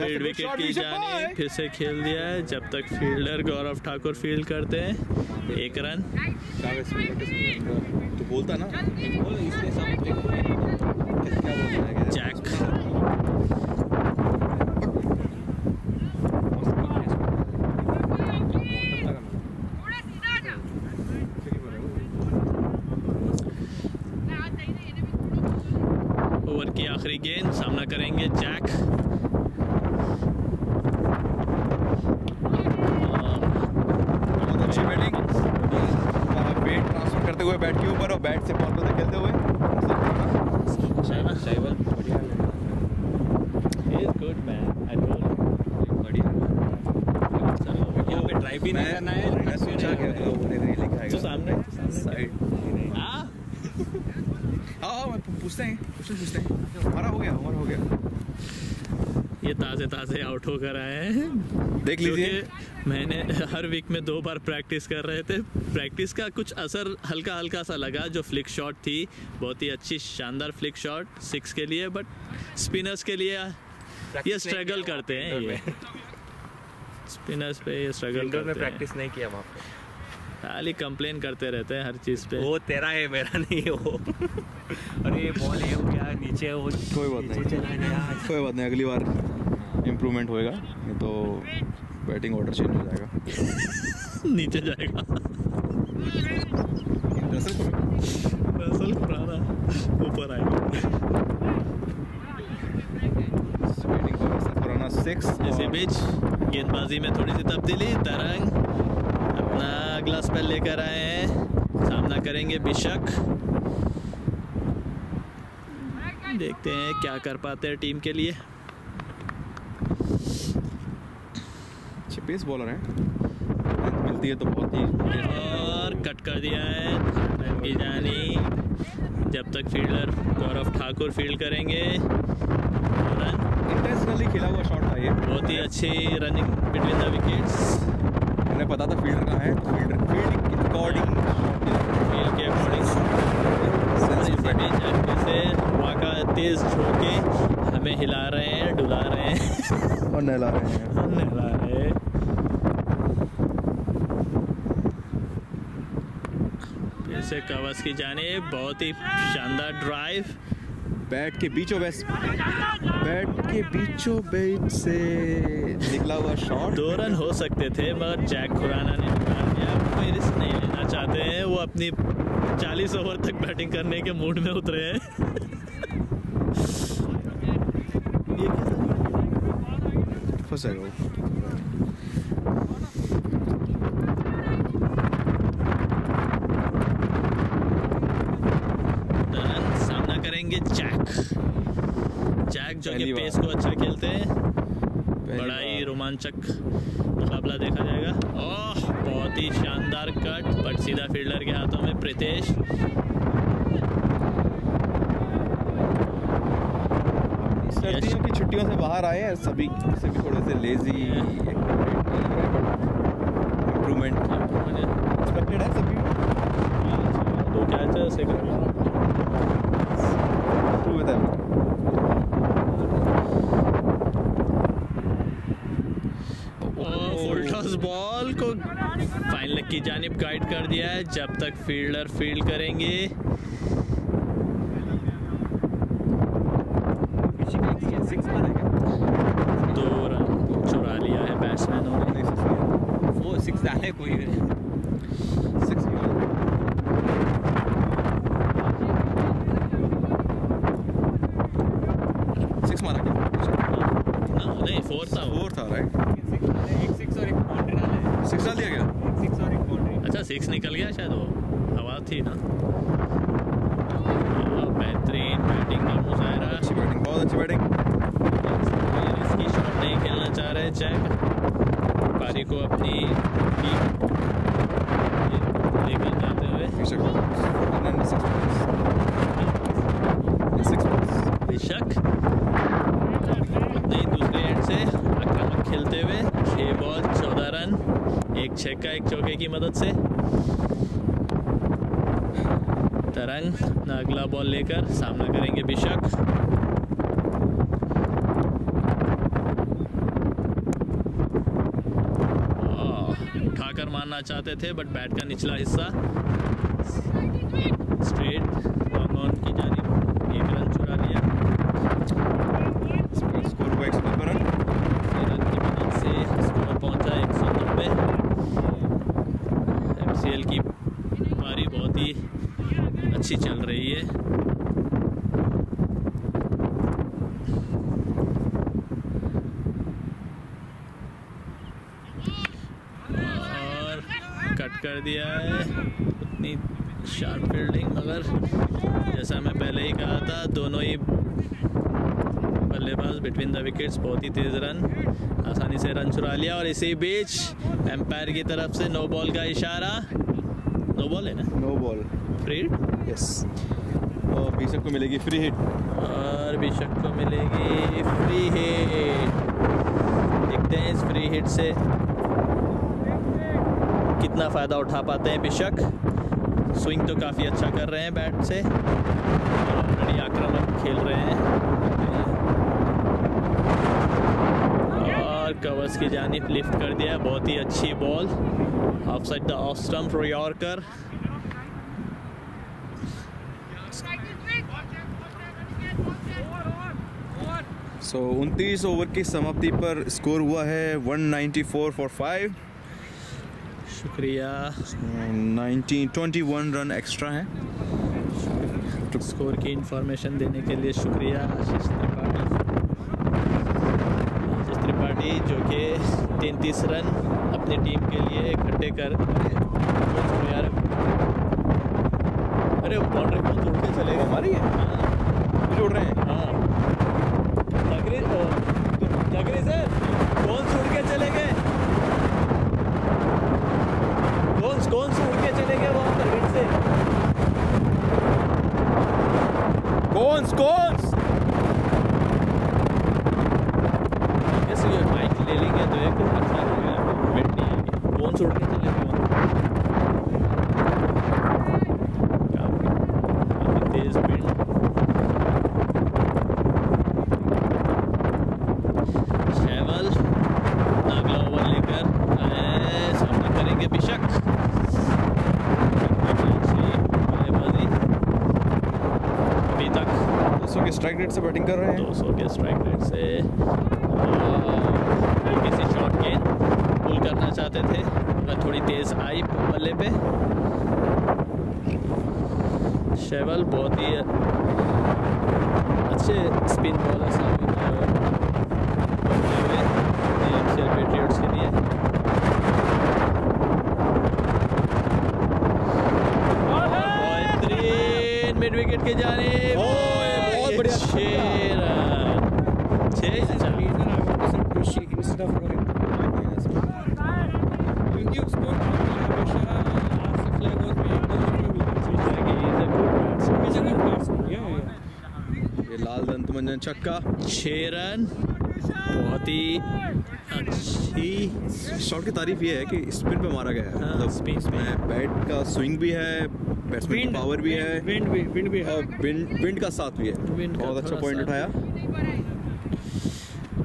मिड विकेट की जानी फिर से खेल दिया है। जब तक फील्डर गौरव ठाकुर फील्ड करते हैं 1 रन। तो बोलता ना जैक ओवर की आखिरी गेंद, सामना करेंगे जैक। बहुत अच्छी बैटिंग, वेट ट्रांसफर करते हुए बैट के ऊपर और बैट से बॉल को खेलते हुए शाइवल बढ़िया है। He is good man, I told you. बढ़िया। यहाँ पे ड्राइव भी नहीं करना है। मैं सोचा कि लोगों ने नहीं लिखा है तो सामने साइड। हाँ हाँ पूछते हैं हमारा हो गया। ये ताज़े आउट होकर आए हैं। देख लीजिए, क्योंकि मैंने हर वीक में 2 बार प्रैक्टिस कर रहे थे। प्रैक्टिस का कुछ असर हल्का सा लगा। जो फ्लिक शॉट थी बहुत ही अच्छी शानदार फ्लिक शॉट 6 के लिए, बट स्पिनर्स के लिए ये स्ट्रगल करते हैं। ये स्पिनर्स पे ये स्ट्रगल करते हैं। प्रैक्टिस नहीं किया वहाँ पे, खाली कंप्लेन करते रहते हैं हर चीज़ पे। वो तेरा है मेरा नहीं है वो। अरे बॉल ये हो गया नीचे, वो कोई बात नहीं, अगली बार इम्प्रूवमेंट होएगा, नहीं तो बैटिंग ऑर्डर चेंज हो जाएगा। नीचे जाएगा रसल खुराना ऊपर आएगा। खुराना 6। इसी बीच गेंदबाजी में थोड़ी सी तब्दीली। तरंग अपना अगला स्पेल लेकर आए हैं, सामना करेंगे बिशक। देखते हैं क्या कर पाते हैं टीम के लिए। अच्छे पेस बॉलर हैं, मिलती है तो बहुत ही। और कट कर दिया है रन की जानी। जब तक फील्डर गौरव ठाकुर फील्ड करेंगे। रन इंटेंशनली खेला हुआ शॉट था ये, बहुत ही अच्छी रनिंग बिटवीन द विकेट्स। उन्हें पता था फील्डर कहाँ है, तो फील्ड के अकॉर्डिंग से हवा का तेज झोंके हमें हिला रहे हैं, डुला रहे हैं और नहला रहे हैं। फिर से कवच की जानिब बहुत ही शानदार ड्राइव। बैट के बीचों बीच से निकला हुआ शॉट। 2 रन हो सकते थे, मगर जैक खुराना ने निकाल दिया। कोई रिस्क नहीं लेना चाहते हैं, वो अपनी 40 ओवर तक बैटिंग करने के मूड में उतरे हैं। फंसेगा वो। सामना करेंगे जैक जो कि पेस को अच्छा खेलते हैं। बड़ा ही रोमांचक मुकाबला देखा जाएगा। ओह बहुत ही शानदार कट, बट सीधा फील्डर के हाथों में। प्रीतेश सर्दियों की छुट्टियों से बाहर आए हैं, सभी थोड़े से लेजी। इम्प्रूवमेंट एक्सपेक्टेड है सभी। 2 कैच से फुल टॉस बॉल को फाइन लेग की जानिब गाइड कर दिया है। जब तक फील्डर फील्ड करेंगे। दो रन चुरा लिया है बैट्समैनों ने। वो 6 डाले कोई 6 मारा क्या? नहीं 4 था। 4 था राइट। 6 और 1 बाउंड्री डाले। 6 डाल दिया गया। 6 और 1 बाउंड्री। अच्छा 6 निकल गया शायद, वो हवा थी ना। बेहतरीन बैटिंग का मुजाहरा। अच्छी बैटिंग, बहुत अच्छी बैटिंग। इसकी शॉट नहीं खेलना चाह रहे जैक। पारी को अपनी लेकर जाते हुए छक्का एक चौके की मदद से। तरंग अपना अगला बॉल लेकर सामना करेंगे बिशक। उठाकर मारना चाहते थे बट बैट का निचला हिस्सा स्ट्रेट लॉन्ग ऑन की जानिब 1 रन चुरा लिया। स्कोर हुआ 190 रन। रन की मदद से स्कोर पहुंचा 190। MCL की पारी बहुत ही अच्छी चल रही है। और कट कर दिया है, उतनी शार्प फील्डिंग, मगर जैसा मैं पहले ही कहा था दोनों ही बल्लेबाज बिटवीन द विकेट्स बहुत ही तेज रन, आसानी से रन चुरा लिया। और इसी बीच एम्पायर की तरफ से नो बॉल का इशारा। नो बॉल है ना? No ball, free hit. Yes, और बिशप को मिलेगी फ्री हिट। और बिशप को मिलेगी फ्री हिट। देखते हैं इस फ्री हिट से कितना फ़ायदा उठा पाते हैं बिशक। स्विंग तो काफ़ी अच्छा कर रहे हैं बैट से और ऑलरेडी आक्रामक खेल रहे हैं। और कवर्स की जानिब लिफ्ट कर दिया, बहुत ही अच्छी ball of side the off stump yorker. So 29 over की समाप्ति पर स्कोर हुआ है 194 फॉर 5। शुक्रिया। 21 रन एक्स्ट्रा हैं। स्कोर की इंफॉर्मेशन देने के लिए शुक्रिया आशीष त्रिपाठी जो कि 33 रन अपनी टीम के लिए इकट्ठे कर। यार अरे बाउंड्री कौन उड़ के चलेगा? हमारी है, उड़ रहे हैं। हाँ जगरी सर कौन उड़ के चले गए? कौन से उड़ के चले गए वहां पर हिट से? कौन कैसे ये माइक ले लेंगे तो एक अच्छा होगा, वेट नहीं आएगी। कौन से उड़ के चले गए? काफी तेज विंड। शैवल अगला ओवर लेकर सामना करेंगे बिशक। अभी तक 200 के स्ट्राइक रेट से बैटिंग कर रहे हैं। 200 के स्ट्राइक रेट से किसी शॉट गेंद पुल करना चाहते थे मगर थोड़ी तेज आई बल्ले पे। शैवल बहुत ही अच्छे स्पिन बॉलर साबित हुए MCL पेट्रियट्स के लिए। मिड विकेट के जाने बहुत बढ़िया 6 ये लाल दंतमंजन छक्का। 6 रन, बहुत ही अच्छी शॉट की तारीफ ये है कि स्पिन पे मारा गया है। हाँ, मतलब स्पिन पे। इसमें बैट का स्विंग भी है, बैट्समैन की पावर भी है, विंड भी है, और विंड का साथ भी है। विंड का बहुत अच्छा थोड़ा पॉइंट साथ उठाया।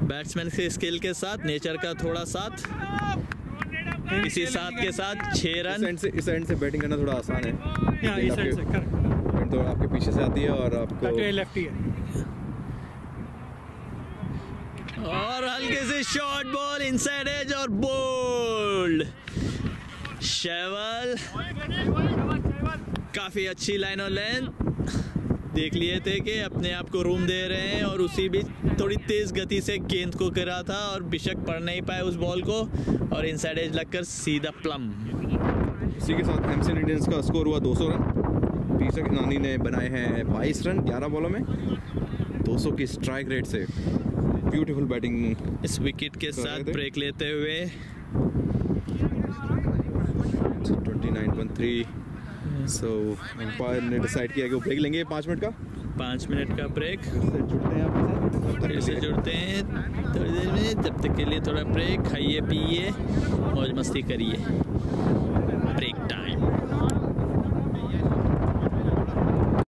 बैट्समैन के स्किल के साथ नेचर का थोड़ा साथ, इसी साथ के साथ 6 रन। इस एंड से बैटिंग करना थोड़ा आसान है। हाँ, इस साइड से करेक्ट। विंड तो आपके पीछे से आती है और आपको लेफ्टी है। और हल्के से शॉर्ट बॉल इनसाइड एज और बोल्ड। शैवल काफी अच्छी लाइन और लेंथ देख लिए थे कि अपने आप को रूम दे रहे हैं और उसी बीच थोड़ी तेज गति से गेंद को करा था और बिशक पढ़ नहीं पाए उस बॉल को और इनसाइड एज लगकर सीधा प्लम। इसी के साथ MCL इंडियंस का स्कोर हुआ 200 रन। बिशक नानी ने बनाए हैं 22 रन 11 बॉलों में। 200 की स्ट्राइक रेट से ब्यूटीफुल बैटिंग इस विकेट के साथ ब्रेक लेते हुए 29.3। सो एम्पायर ने डिसाइड किया कि वो ब्रेक लेंगे 5 मिनट का। 5 मिनट का ब्रेक, जुड़ते हैं आप फिर से जुड़ते हैं थोड़ी देर में। जब तक के लिए थोड़ा ब्रेक, खाइए पिए, मौज मस्ती करिए। Break time.